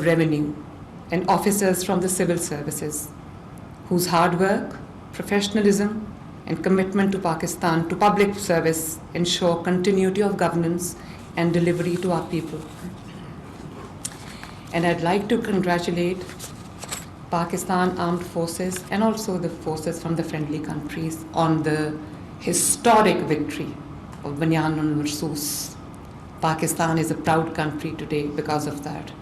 revenue, and officers from the civil services, whose hard work, professionalism, and commitment to Pakistan, to public service, ensure continuity of governance and delivery to our people. And I'd like to congratulate Pakistan Armed Forces and also the forces from the friendly countries on the historic victory of Banyan and Marsus. Pakistan is a proud country today because of that.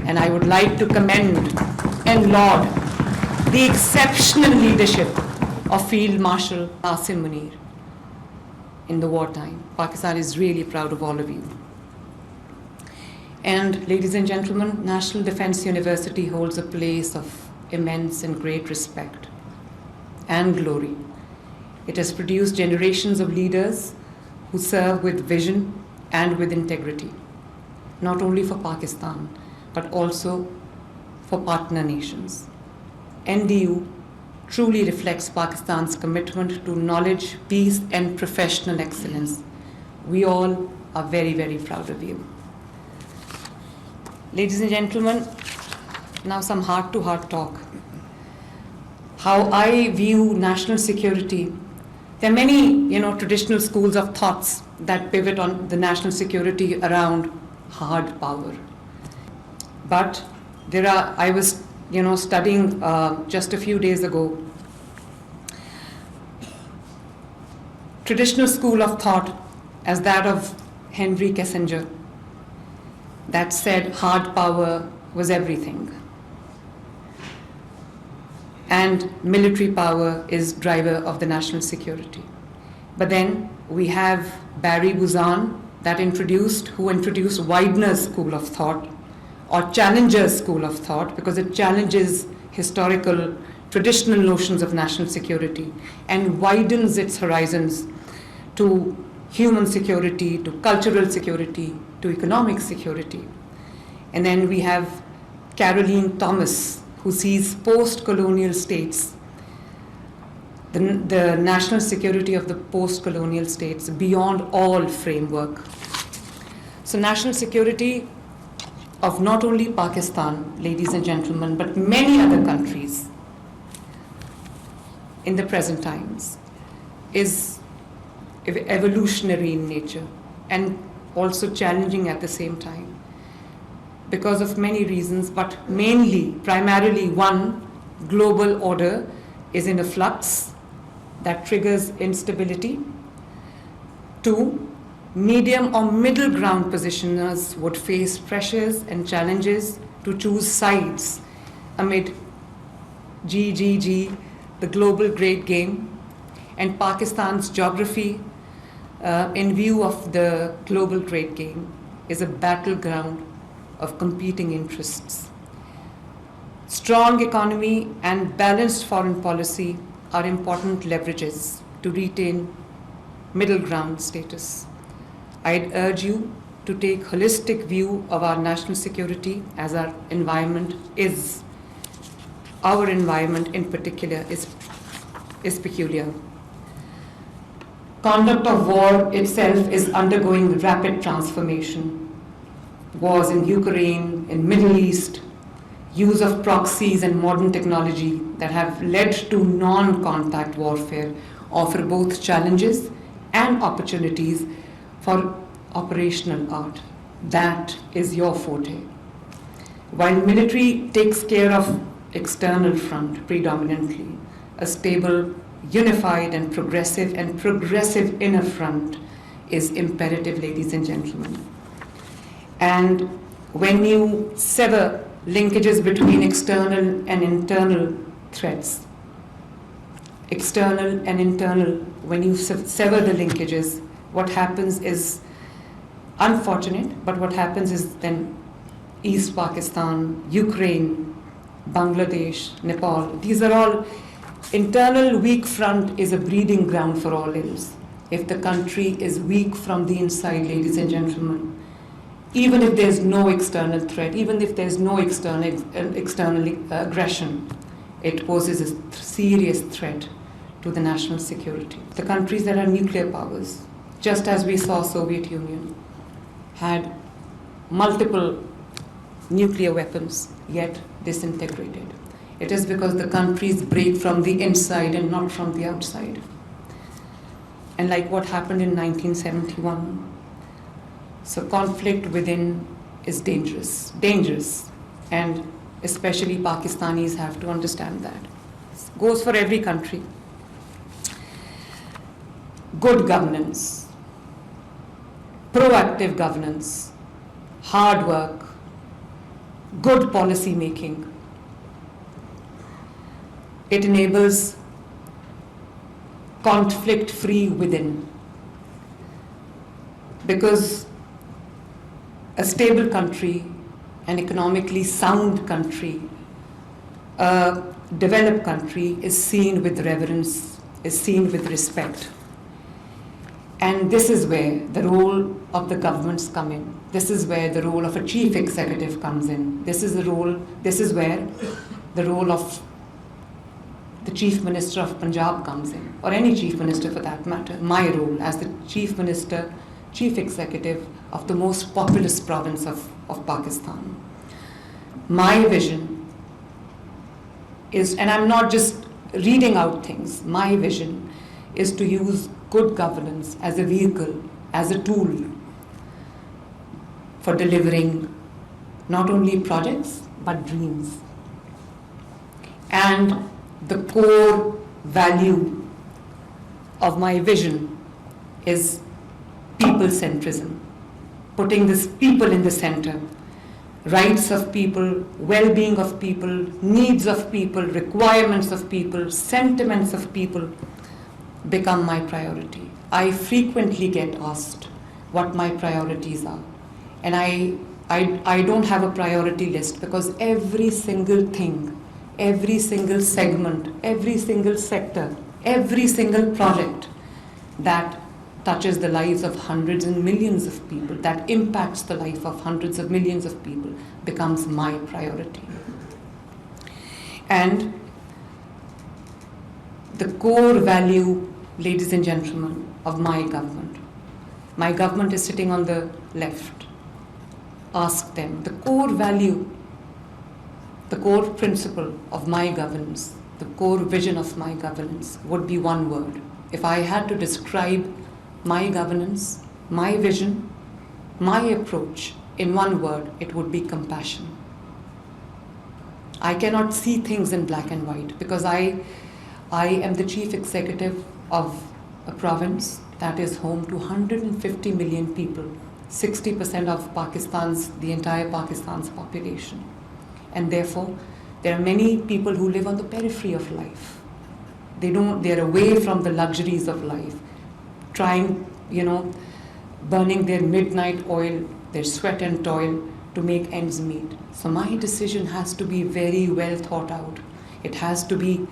And I would like to commend and laud the exceptional leadership of Field Marshal Asim Munir in the wartime. Pakistan is really proud of all of you. And ladies and gentlemen, National Defense University holds a place of immense and great respect and glory. It has produced generations of leaders who serve with vision and with integrity, not only for Pakistan, but also for partner nations. NDU truly reflects Pakistan's commitment to knowledge, peace, and professional excellence. We all are very, very proud of you. Ladies and gentlemen, now some heart-to-heart talk. How I view national security. There are many, traditional schools of thoughts that pivot on the national security around hard power. But I was, studying just a few days ago, traditional school of thought as that of Henry Kissinger, that said hard power was everything. And military power is driver of the national security. But then we have Barry Buzan who introduced Widener's school of thought, or Challenger's school of thought, because it challenges historical, traditional notions of national security and widens its horizons to human security, to cultural security, to economic security. And then we have Caroline Thomas, who sees post-colonial states, the national security of the post-colonial states beyond all framework. So national security of not only Pakistan, ladies and gentlemen, but many other countries in the present times is evolutionary in nature and also challenging at the same time, because of many reasons, but primarily one, global order is in a flux that triggers instability. Two, medium or middle ground positioners would face pressures and challenges to choose sides amid GGG, the global great game, and Pakistan's geography in view of the global great game is a battleground of competing interests. Strong economy and balanced foreign policy are important leverages to retain middle ground status. I'd urge you to take a holistic view of our national security as our environment in particular is peculiar. Conduct of war itself is undergoing rapid transformation. Wars in Ukraine, in Middle East, use of proxies and modern technology that have led to non-contact warfare offer both challenges and opportunities for operational art. That is your forte. While military takes care of external front predominantly, a stable, unified and progressive inner front is imperative, ladies and gentlemen. And when you sever linkages between external and internal threats, when you sever the linkages, what happens is unfortunate, but what happens is then East Pakistan, Ukraine, Bangladesh, Nepal, these are all internal weak front is a breeding ground for all ills. If the country is weak from the inside, ladies and gentlemen, even if there's no external threat, even if there's no external aggression, it poses a serious threat to the national security. The countries that are nuclear powers, just as we saw Soviet Union, had multiple nuclear weapons, yet disintegrated. It is because the countries break from the inside and not from the outside. And like what happened in 1971, so conflict within is dangerous, and especially Pakistanis have to understand that. It goes for every country. Good governance, proactive governance, hard work, good policy making. It enables conflict-free within. Because a stable country, an economically sound country, a developed country is seen with reverence, is seen with respect. And this is where the role of the governments come in. This is where the role of a chief executive comes in. This is where the role of the Chief Minister of Punjab comes in, or any Chief Minister for that matter. My role as the Chief Minister, Chief Executive of the most populous province of Pakistan. My vision is, and I'm not just reading out things, my vision is to use good governance as a vehicle, as a tool for delivering not only projects, but dreams. And the core value of my vision is people-centrism, putting this people in the center, rights of people, well-being of people, needs of people, requirements of people, sentiments of people become my priority. I frequently get asked what my priorities are. And I don't have a priority list, because every single thing, every single segment, every single sector, every single project that touches the lives of hundreds and millions of people, that impacts the life of hundreds of millions of people, becomes my priority. And the core value, ladies and gentlemen, of my government is sitting on the left. Ask them. The core value, the core principle of my governance, the core vision of my governance would be one word. If I had to describe my governance, my vision, my approach in one word, it would be compassion. I cannot see things in black and white, because I am the chief executive of a province that is home to 150 million people, 60% of the entire Pakistan's population. And therefore, there are many people who live on the periphery of life. They're away from the luxuries of life, trying, burning their midnight oil, their sweat and toil to make ends meet. So my decision has to be very well thought out. It has to be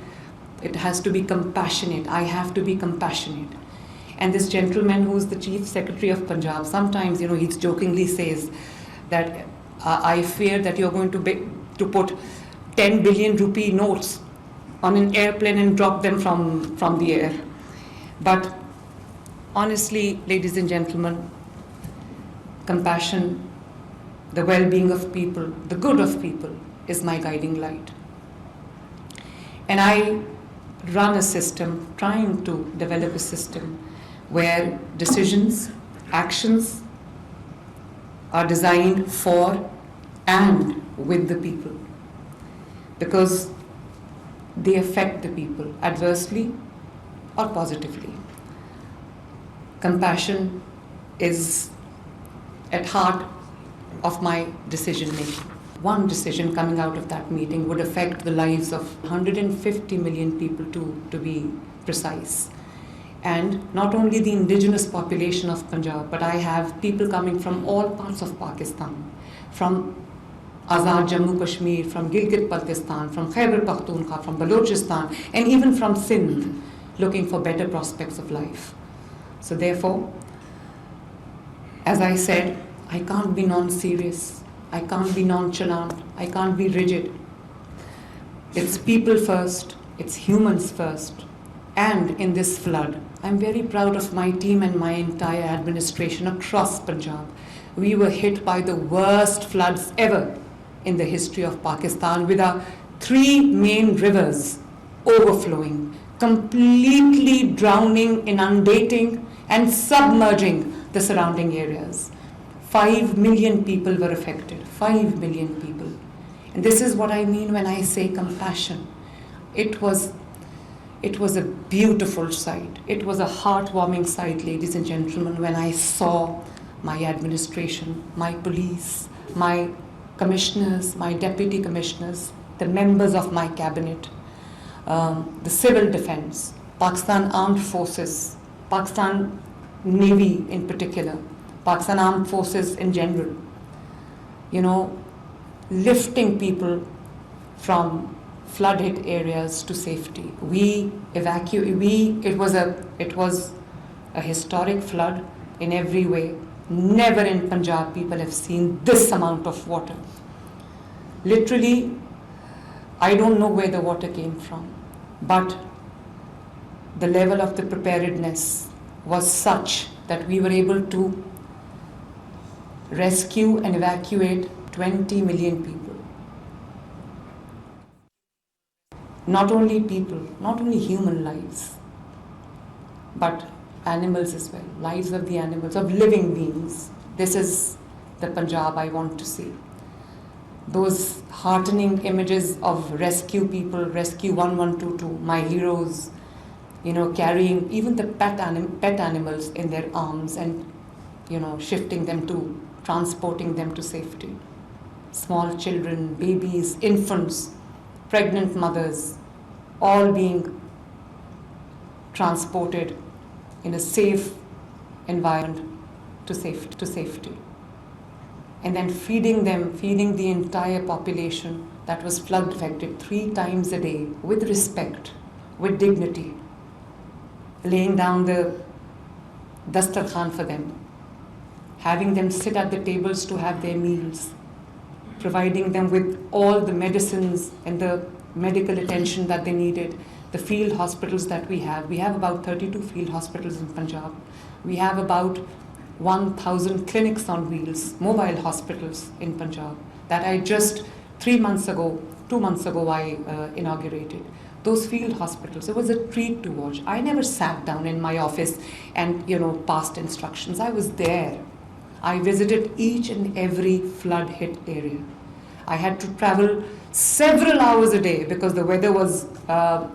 compassionate. I have to be compassionate. And this gentleman who's the Chief Secretary of Punjab, sometimes, he jokingly says that I fear that you're going to put 10 billion rupee notes on an airplane and drop them from the air. But honestly, ladies and gentlemen, compassion, the well-being of people, the good of people is my guiding light. And I run a system, trying to develop a system where decisions, actions are designed for and with the people, because they affect the people adversely or positively. Compassion is at heart of my decision making. One decision coming out of that meeting would affect the lives of 150 million people, to be precise. And not only the indigenous population of Punjab, but I have people coming from all parts of Pakistan, from Azad Jammu Kashmir, from Gilgit-Baltistan, from Khyber Pakhtunkhwa, from Balochistan, and even from Sindh, looking for better prospects of life. So therefore, as I said, I can't be non-serious, I can't be nonchalant, I can't be rigid. It's people first, it's humans first. And in this flood, I'm very proud of my team and my entire administration across Punjab. We were hit by the worst floods ever in the history of Pakistan, with our three main rivers overflowing, completely drowning, inundating, and submerging the surrounding areas. 5 million people were affected, 5 million people. And this is what I mean when I say compassion. It was a beautiful sight. It was a heartwarming sight, ladies and gentlemen, when I saw my administration, my police, my commissioners, my deputy commissioners, the members of my cabinet, the civil defense, Pakistan Armed Forces, Pakistan Navy in particular, Pakistan Armed Forces in general, lifting people from flood-hit areas to safety. It was a historic flood in every way. Never in Punjab people have seen this amount of water. Literally, I don't know where the water came from, but the level of the preparedness was such that we were able to rescue and evacuate 20 million people. Not only people, not only human lives, but animals as well, lives of the animals, of living beings. This is the Punjab I want to see. Those heartening images of rescue people, Rescue 1122, my heroes, carrying even the pet animals in their arms and, shifting them to, transporting them to safety. Small children, babies, infants, pregnant mothers, all being transported in a safe environment to safety. And then feeding the entire population that was flood affected 3 times a day with respect, with dignity, laying down the dastarkhan for them, having them sit at the tables to have their meals, providing them with all the medicines and the medical attention that they needed, the field hospitals that we have. We have about 32 field hospitals in Punjab. We have about 1,000 clinics on wheels, mobile hospitals in Punjab that I just 2 months ago, I inaugurated. Those field hospitals, it was a treat to watch. I never sat down in my office and, passed instructions. I was there. I visited each and every flood-hit area. I had to travel several hours a day because the weather was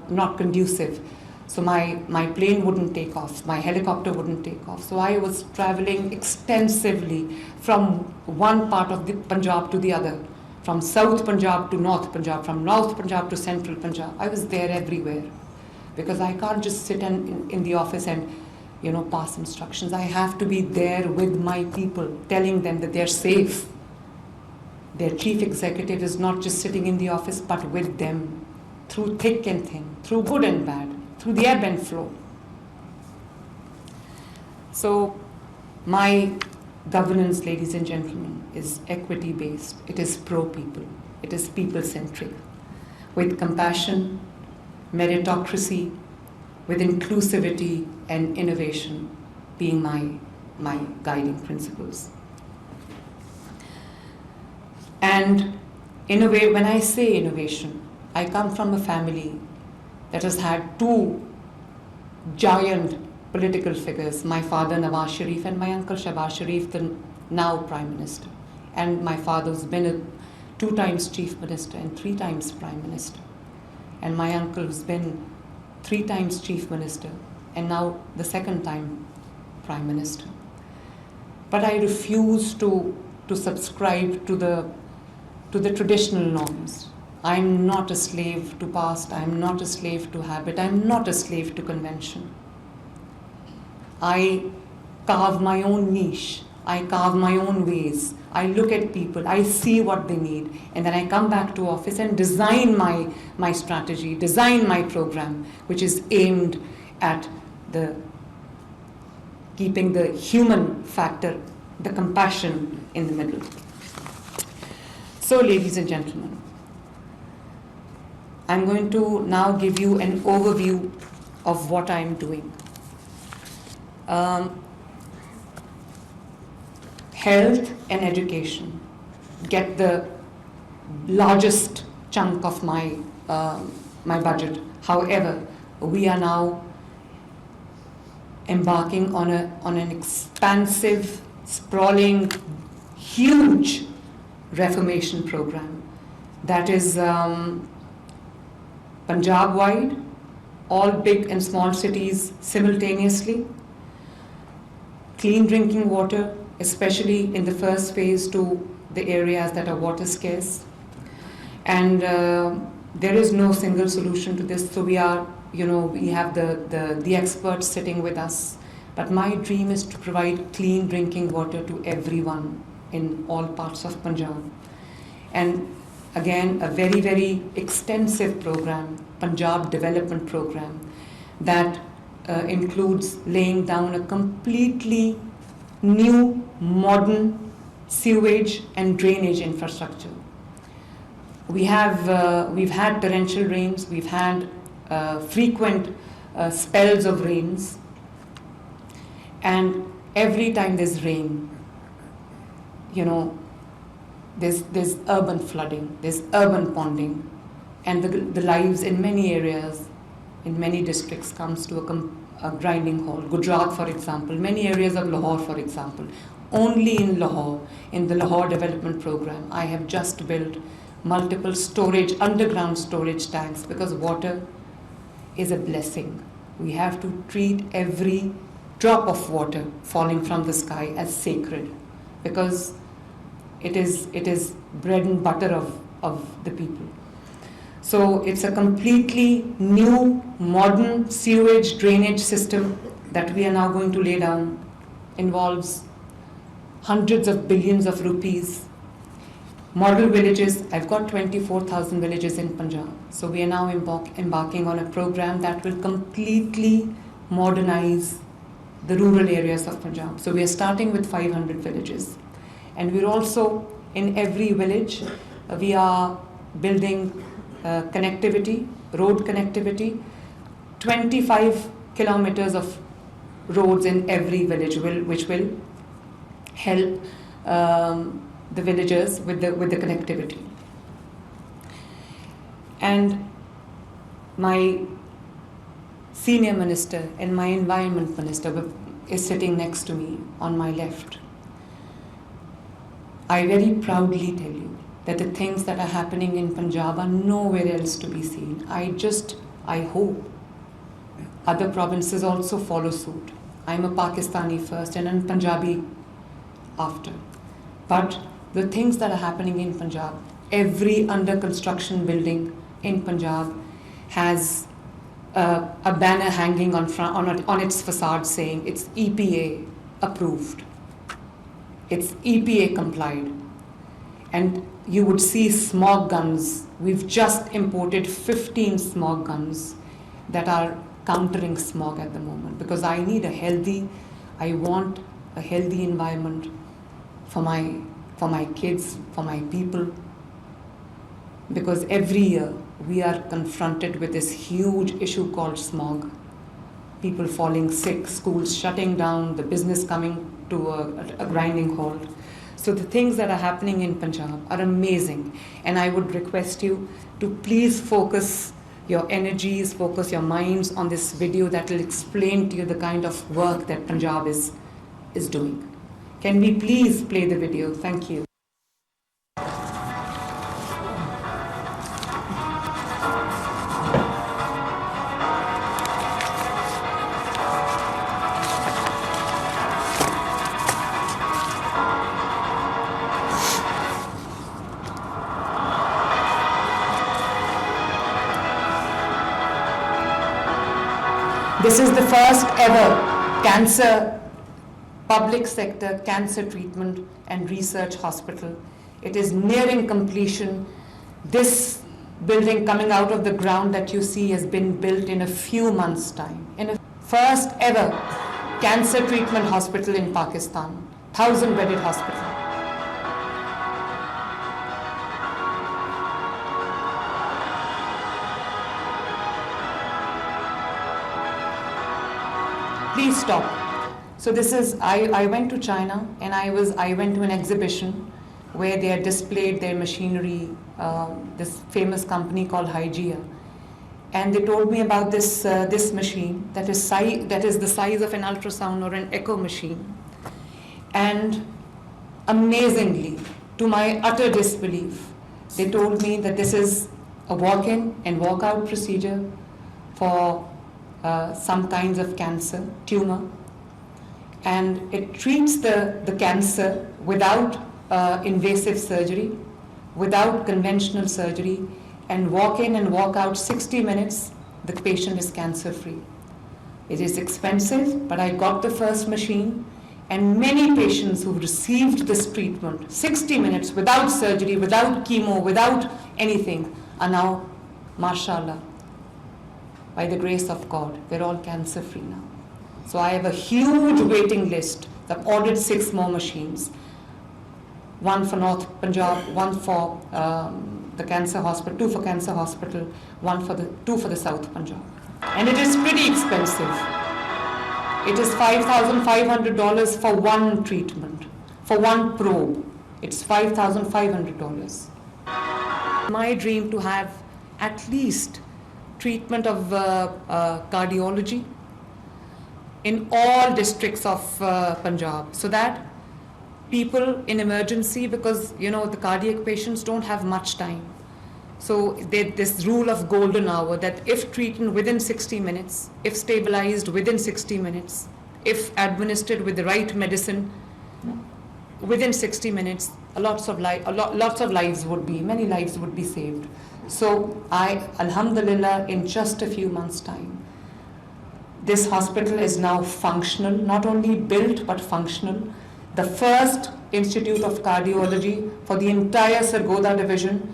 not conducive. So my plane wouldn't take off, my helicopter wouldn't take off. So I was traveling extensively from one part of the Punjab to the other, from South Punjab to North Punjab, from North Punjab to Central Punjab. I was there everywhere because I can't just sit in the office and pass instructions. I have to be there with my people, telling them that they're safe. Their chief executive is not just sitting in the office, but with them through thick and thin, through good and bad, through the ebb and flow. So my governance, ladies and gentlemen, is equity-based. It is pro-people. It is people-centric, with compassion, meritocracy, with inclusivity and innovation being my guiding principles. And when I say innovation, I come from a family that has had 2 giant political figures, my father Nawaz Sharif and my uncle Shahbaz Sharif, the now Prime Minister. And my father's been 2 times Chief Minister and 3 times Prime Minister. And my uncle's been 3 times Chief Minister and now the 2nd time Prime Minister. But I refuse to subscribe to the traditional norms. I'm not a slave to past, I'm not a slave to habit, I'm not a slave to convention. I carve my own niche, I carve my own ways, I look at people, I see what they need, and then I come back to office and design my strategy, design my program, which is aimed at keeping the human factor, the compassion in the middle. So, ladies and gentlemen, I'm going to now give you an overview of what I'm doing. Health and education get the largest chunk of my my budget. However, we are now embarking on an expansive, sprawling, huge reformation program that is Punjab-wide, all big and small cities simultaneously, clean drinking water, especially in the first phase to the areas that are water scarce. And there is no single solution to this, so we have the experts sitting with us. But my dream is to provide clean drinking water to everyone in all parts of Punjab. And again, a very, very extensive program, Punjab Development Program, that includes laying down a completely new, modern sewage and drainage infrastructure. We've had torrential rains, we've had frequent spells of rains, and every time there's rain, there's urban flooding, there's urban ponding, and the lives in many areas, in many districts, comes to a grinding halt. Gujarat, for example, many areas of Lahore, for example. Only in Lahore, in the Lahore Development Program, I have just built multiple underground storage tanks, because water is a blessing. We have to treat every drop of water falling from the sky as sacred, because it is bread and butter of the people. So it's a completely new, modern sewage drainage system that we are now going to lay down. Involves hundreds of billions of rupees. Model villages, I've got 24,000 villages in Punjab. So we are now embarking on a program that will completely modernize the rural areas of Punjab. So we are starting with 500 villages. And we're also, in every village, we are building connectivity, road connectivity, 25 kilometers of roads in every village, which will help the villagers with the connectivity. And my senior minister and my environment minister is sitting next to me on my left. I very proudly tell you that the things that are happening in Punjab are nowhere else to be seen. I hope other provinces also follow suit. I'm a Pakistani first and a Punjabi after. But the things that are happening in Punjab, every under construction building in Punjab has a banner hanging on its facade saying it's EPA approved. It's EPA complied. And you would see smog guns. We've just imported 15 smog guns that are countering smog at the moment, because I want a healthy environment for my kids, for my people. Because every year we are confronted with this huge issue called smog. People falling sick, schools shutting down, the business coming to a grinding halt. So the things that are happening in Punjab are amazing. And I would request you to please focus your energies, focus your minds on this video that will explain to you the kind of work that Punjab is doing. Can we please play the video? Thank you. This is the first ever public sector cancer treatment and research hospital. It is nearing completion. This building coming out of the ground that you see has been built in a few months' time. In a first ever cancer treatment hospital in Pakistan, 1,000-bedded hospital. Please stop. So this is, I went to China and I went to an exhibition where they had displayed their machinery, this famous company called Hygeia. And they told me about this machine that is the size of an ultrasound or an echo machine. And amazingly, to my utter disbelief, they told me that this is a walk-in and walk-out procedure for some kinds of cancer, tumor. And it treats the cancer without invasive surgery, without conventional surgery, and walk in and walk out 60 minutes, the patient is cancer-free. It is expensive, but I got the first machine, and many patients who received this treatment, 60 minutes without surgery, without chemo, without anything, are now, mashallah, by the grace of God, they're all cancer-free now. So I have a huge waiting list. I've ordered 6 more machines. 1 for North Punjab, 1 for the cancer hospital, 2 for cancer hospital, 2 for the South Punjab. And it is pretty expensive. It is $5,500 for one treatment, for one probe. It's $5,500. My dream to have at least treatment of cardiology in all districts of Punjab, so that people in emergency, because the cardiac patients don't have much time. So this rule of golden hour, that if treated within 60 minutes, if stabilized within 60 minutes, if administered with the right medicine within 60 minutes, many lives would be saved. So alhamdulillah, in just a few months' time, this hospital is now functional, not only built but functional. The first institute of cardiology for the entire Sargodha division.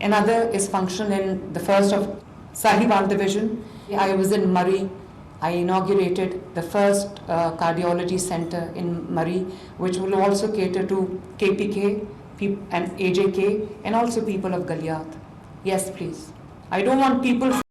Another is functional in the first of Sahiwal division. I was in Murray. I inaugurated the first cardiology center in Murray, which will also cater to KPK and AJK and also people of Galiat. Yes, please. I don't want people